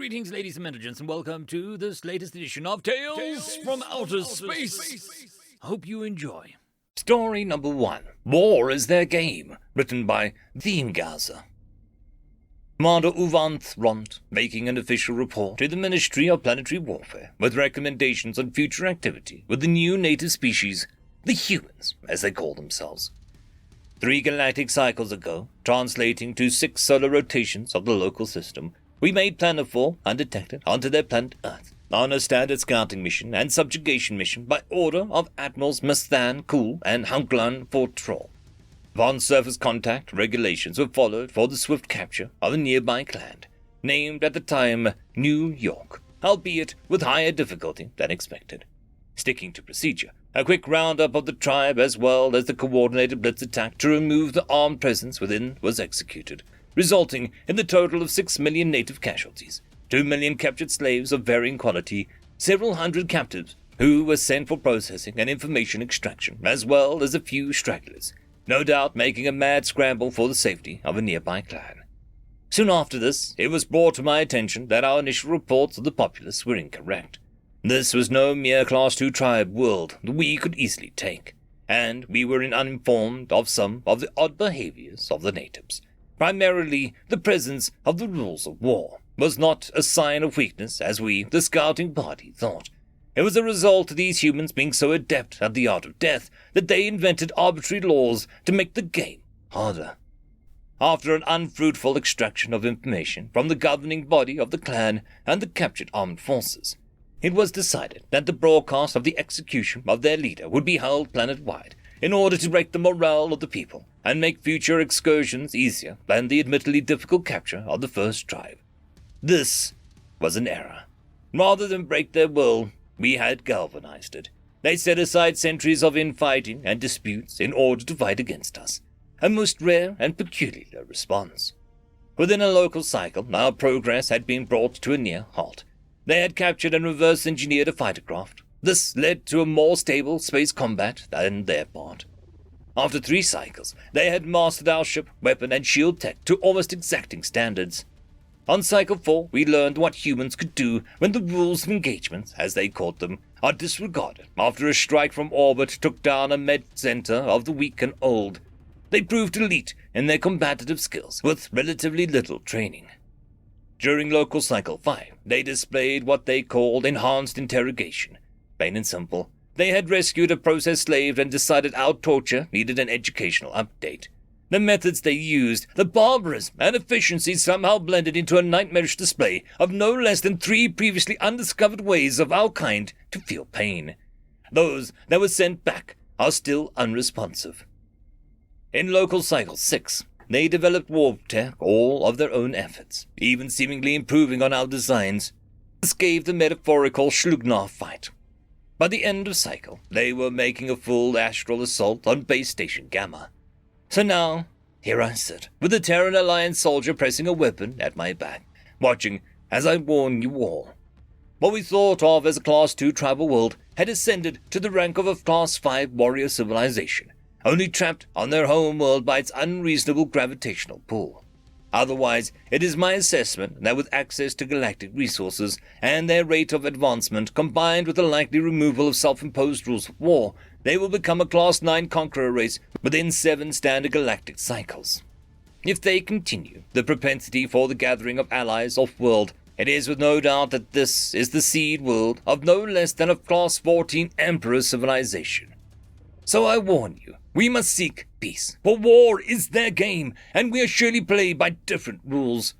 Greetings, ladies and gentlemen, and welcome to this latest edition of Tales from Outer Space. I hope you enjoy. Story number 1, War is Their Game, written by Themegazer. Commander Uvanth Ront making an official report to the Ministry of Planetary Warfare with recommendations on future activity with the new native species, the humans, as they call themselves. 3 galactic cycles ago, translating to 6 solar rotations of the local system, we made Planet 4 undetected onto their planet Earth on a standard scouting mission and subjugation mission by order of Admirals Masthan Kul and Hunklan Fortrol. Upon surface contact, regulations were followed for the swift capture of a nearby clan, named at the time New York, albeit with higher difficulty than expected. Sticking to procedure, a quick roundup of the tribe as well as the coordinated blitz attack to remove the armed presence within was executed, resulting in the total of 6 million native casualties, 2 million captured slaves of varying quality, several hundred captives who were sent for processing and information extraction, as well as a few stragglers, no doubt making a mad scramble for the safety of a nearby clan. Soon after this, it was brought to my attention that our initial reports of the populace were incorrect. This was no mere Class 2 tribe world that we could easily take, and we were uninformed of some of the odd behaviors of the natives. Primarily, the presence of the rules of war was not a sign of weakness as we, the scouting party, thought. It was a result of these humans being so adept at the art of death that they invented arbitrary laws to make the game harder. After an unfruitful extraction of information from the governing body of the clan and the captured armed forces, it was decided that the broadcast of the execution of their leader would be held planet-wide in order to break the morale of the people and make future excursions easier than the admittedly difficult capture of the first tribe. This was an error. Rather than break their will, we had galvanized it. They set aside centuries of infighting and disputes in order to fight against us, a most rare and peculiar response. Within a local cycle, our progress had been brought to a near halt. They had captured and reverse-engineered a fighter craft. This led to a more stable space combat than their part. After 3 cycles, they had mastered our ship, weapon, and shield tech to almost exacting standards. On Cycle 4, we learned what humans could do when the rules of engagement, as they called them, are disregarded after a strike from orbit took down a med-center of the weak and old. They proved elite in their combative skills with relatively little training. During Local Cycle 5, they displayed what they called enhanced interrogation. Plain and simple, they had rescued a processed slave and decided our torture needed an educational update. The methods they used, the barbarism and efficiency somehow blended into a nightmarish display of no less than 3 previously undiscovered ways of our kind to feel pain. Those that were sent back are still unresponsive. In Local Cycle 6, they developed warp tech all of their own efforts, even seemingly improving on our designs. This gave the metaphorical Schlugnar fight. By the end of cycle, they were making a full astral assault on Base Station Gamma. So now, here I sit, with a Terran Alliance soldier pressing a weapon at my back, watching as I warn you all. What we thought of as a Class 2 tribal world had ascended to the rank of a Class 5 warrior civilization, only trapped on their home world by its unreasonable gravitational pull. Otherwise, it is my assessment that with access to galactic resources and their rate of advancement combined with the likely removal of self-imposed rules of war, they will become a Class 9 conqueror race within 7 standard galactic cycles. If they continue the propensity for the gathering of allies off-world, it is with no doubt that this is the seed world of no less than a Class 14 Emperor civilization. So I warn you, we must seek peace, for war is their game, and we are surely played by different rules.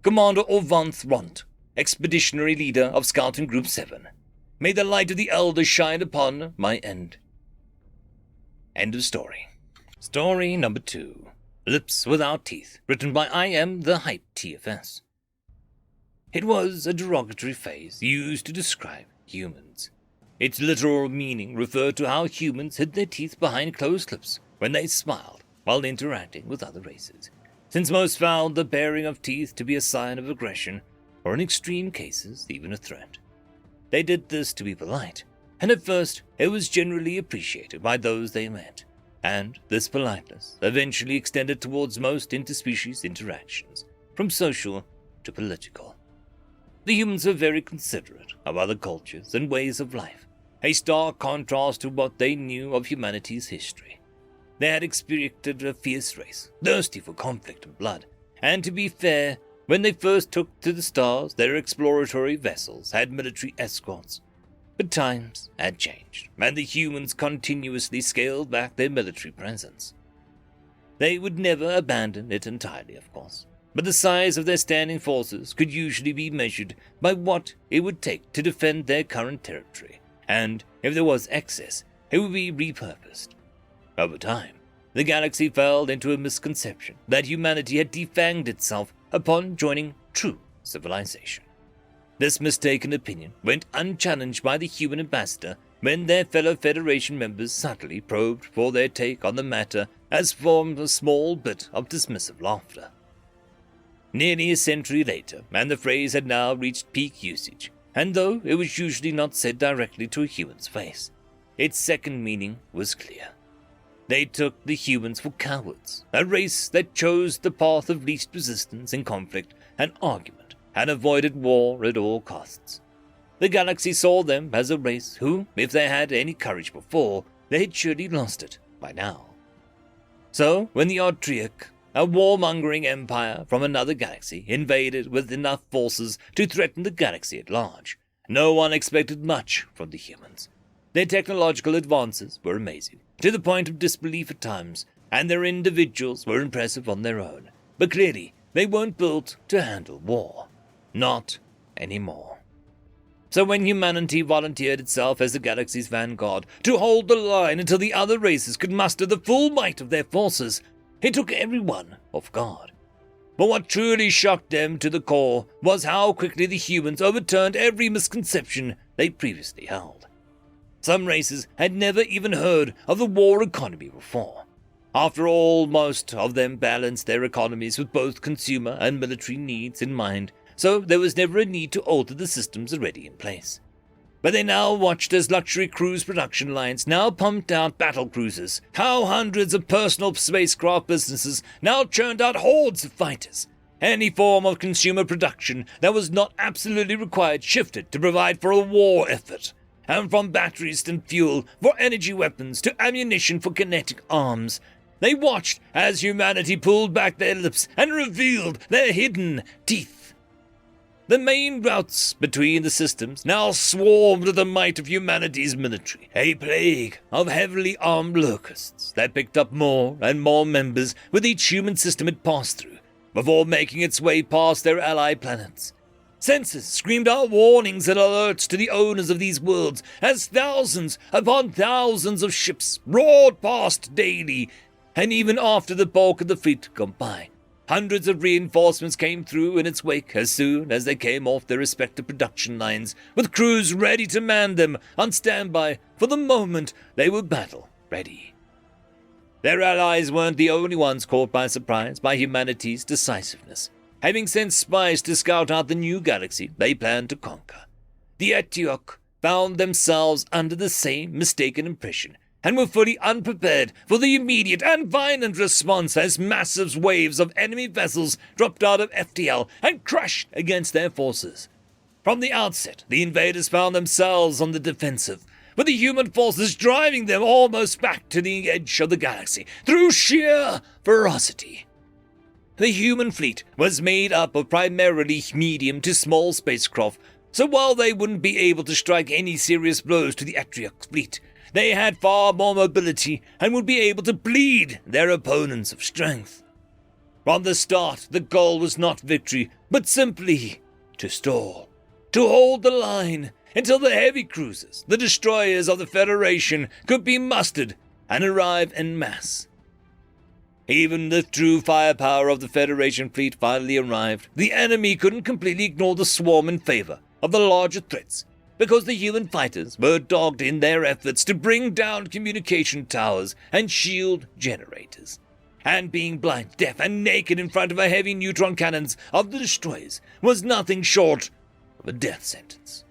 Commander Uvanth Ront, Expeditionary Leader of Scouting Group 7. May the light of the Elders shine upon my end. End of story. Story number 2. Lips Without Teeth, written by I Am the Hype TFS. It was a derogatory phrase used to describe humans. Its literal meaning referred to how humans hid their teeth behind closed lips when they smiled while interacting with other races, since most found the baring of teeth to be a sign of aggression, or in extreme cases even a threat. They did this to be polite, and at first it was generally appreciated by those they met, and this politeness eventually extended towards most interspecies interactions, from social to political. The humans were very considerate of other cultures and ways of life, a stark contrast to what they knew of humanity's history. They had experienced a fierce race, thirsty for conflict and blood, and to be fair, when they first took to the stars, their exploratory vessels had military escorts. But times had changed, and the humans continuously scaled back their military presence. They would never abandon it entirely, of course, but the size of their standing forces could usually be measured by what it would take to defend their current territory, and if there was excess, it would be repurposed. Over time, the galaxy fell into a misconception that humanity had defanged itself upon joining true civilization. This mistaken opinion went unchallenged by the human ambassador when their fellow Federation members subtly probed for their take on the matter as formed a small bit of dismissive laughter. Nearly a century later, and the phrase had now reached peak usage, and though it was usually not said directly to a human's face, its second meaning was clear. They took the humans for cowards, a race that chose the path of least resistance in conflict and argument, and avoided war at all costs. The galaxy saw them as a race who, if they had any courage before, they had surely lost it by now. So, when the Autriac, a warmongering empire from another galaxy, invaded with enough forces to threaten the galaxy at large, no one expected much from the humans. Their technological advances were amazing, to the point of disbelief at times, and their individuals were impressive on their own. But clearly, they weren't built to handle war. Not anymore. So when humanity volunteered itself as the galaxy's vanguard to hold the line until the other races could muster the full might of their forces, it took everyone off guard. But what truly shocked them to the core was how quickly the humans overturned every misconception they previously held. Some races had never even heard of the war economy before. After all, most of them balanced their economies with both consumer and military needs in mind, so there was never a need to alter the systems already in place. But they now watched as luxury cruise production lines now pumped out battle cruisers, how hundreds of personal spacecraft businesses now churned out hordes of fighters. Any form of consumer production that was not absolutely required shifted to provide for a war effort, and from batteries and fuel for energy weapons to ammunition for kinetic arms. They watched as humanity pulled back their lips and revealed their hidden teeth. The main routes between the systems now swarmed with the might of humanity's military, a plague of heavily armed locusts that picked up more and more members with each human system it passed through, before making its way past their ally planets. Sensors screamed out warnings and alerts to the owners of these worlds as thousands upon thousands of ships roared past daily, and even after the bulk of the fleet gone by. Hundreds of reinforcements came through in its wake as soon as they came off their respective production lines, with crews ready to man them on standby for the moment they were battle ready. Their allies weren't the only ones caught by surprise by humanity's decisiveness, having sent spies to scout out the new galaxy they planned to conquer. The Etiok found themselves under the same mistaken impression, and were fully unprepared for the immediate and violent response as massive waves of enemy vessels dropped out of FTL and crashed against their forces. From the outset, the invaders found themselves on the defensive, with the human forces driving them almost back to the edge of the galaxy through sheer ferocity. The human fleet was made up of primarily medium to small spacecraft, so while they wouldn't be able to strike any serious blows to the Etiok fleet, they had far more mobility and would be able to bleed their opponents of strength. From the start, the goal was not victory, but simply to stall, to hold the line until the heavy cruisers, the destroyers of the Federation, could be mustered and arrive en masse. Even the true firepower of the Federation fleet finally arrived, the enemy couldn't completely ignore the swarm in favor of the larger threats, because the human fighters were dogged in their efforts to bring down communication towers and shield generators. And being blind, deaf, and naked in front of the heavy neutron cannons of the destroyers was nothing short of a death sentence.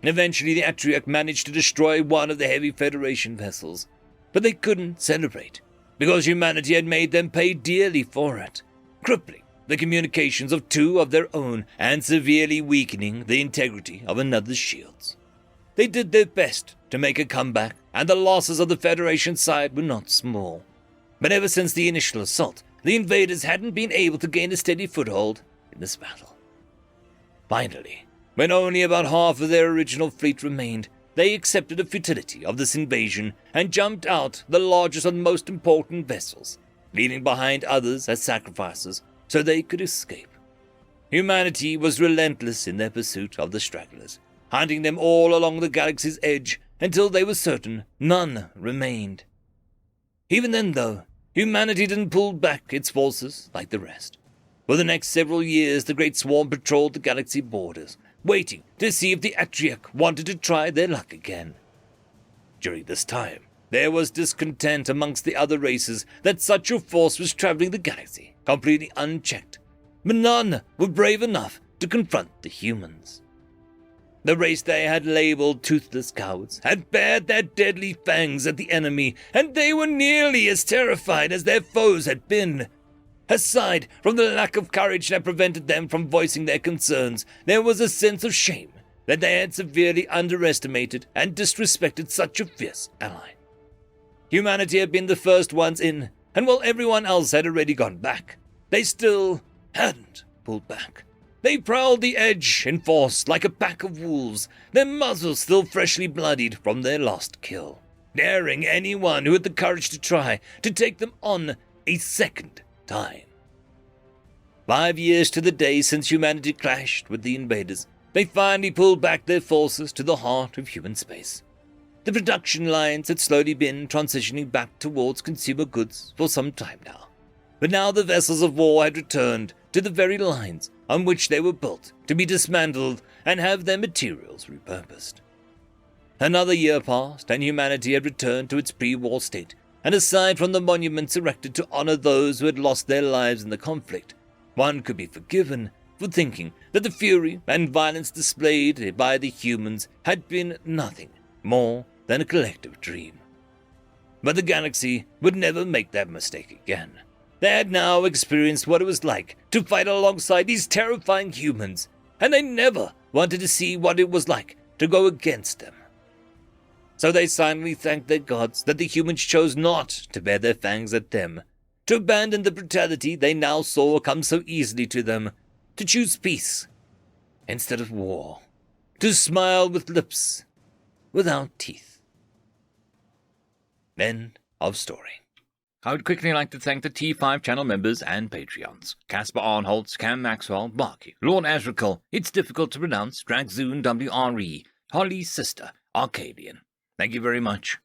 Eventually, the Atriarch managed to destroy one of the heavy Federation vessels, but they couldn't celebrate, because humanity had made them pay dearly for it, crippling the communications of two of their own and severely weakening the integrity of another's shields. They did their best to make a comeback, and the losses of the Federation side were not small. But ever since the initial assault, the invaders hadn't been able to gain a steady foothold in this battle. Finally, when only about half of their original fleet remained, they accepted the futility of this invasion and jumped out the largest and most important vessels, leaving behind others as sacrifices so they could escape. Humanity was relentless in their pursuit of the stragglers, hunting them all along the galaxy's edge until they were certain none remained. Even then, though, humanity didn't pull back its forces like the rest. For the next several years, the Great Swarm patrolled the galaxy borders, waiting to see if the Atriarch wanted to try their luck again. During this time, there was discontent amongst the other races that such a force was traveling the galaxy, completely unchecked, but none were brave enough to confront the humans. The race they had labeled toothless cowards had bared their deadly fangs at the enemy, and they were nearly as terrified as their foes had been. Aside from the lack of courage that prevented them from voicing their concerns, there was a sense of shame that they had severely underestimated and disrespected such a fierce ally. Humanity had been the first ones in, and while everyone else had already gone back, they still hadn't pulled back. They prowled the edge in force like a pack of wolves, their muzzles still freshly bloodied from their last kill, daring anyone who had the courage to try to take them on a second time. 5 years to the day since humanity clashed with the invaders, they finally pulled back their forces to the heart of human space. The production lines had slowly been transitioning back towards consumer goods for some time now, but now the vessels of war had returned to the very lines on which they were built to be dismantled and have their materials repurposed. Another year passed, and humanity had returned to its pre-war state, and aside from the monuments erected to honor those who had lost their lives in the conflict, one could be forgiven for thinking that the fury and violence displayed by the humans had been nothing more than a collective dream. But the galaxy would never make that mistake again. They had now experienced what it was like to fight alongside these terrifying humans, and they never wanted to see what it was like to go against them. So they silently thanked their gods that the humans chose not to bear their fangs at them, to abandon the brutality they now saw come so easily to them, to choose peace instead of war, to smile with lips without teeth. End of story. I would quickly like to thank the T5 channel members and Patreons: Casper Arnholtz, Cam Maxwell, Barky, Lord Azrakal, It's Difficult to Pronounce, Dragzoon WRE, Holly's Sister, Arcadian. Thank you very much.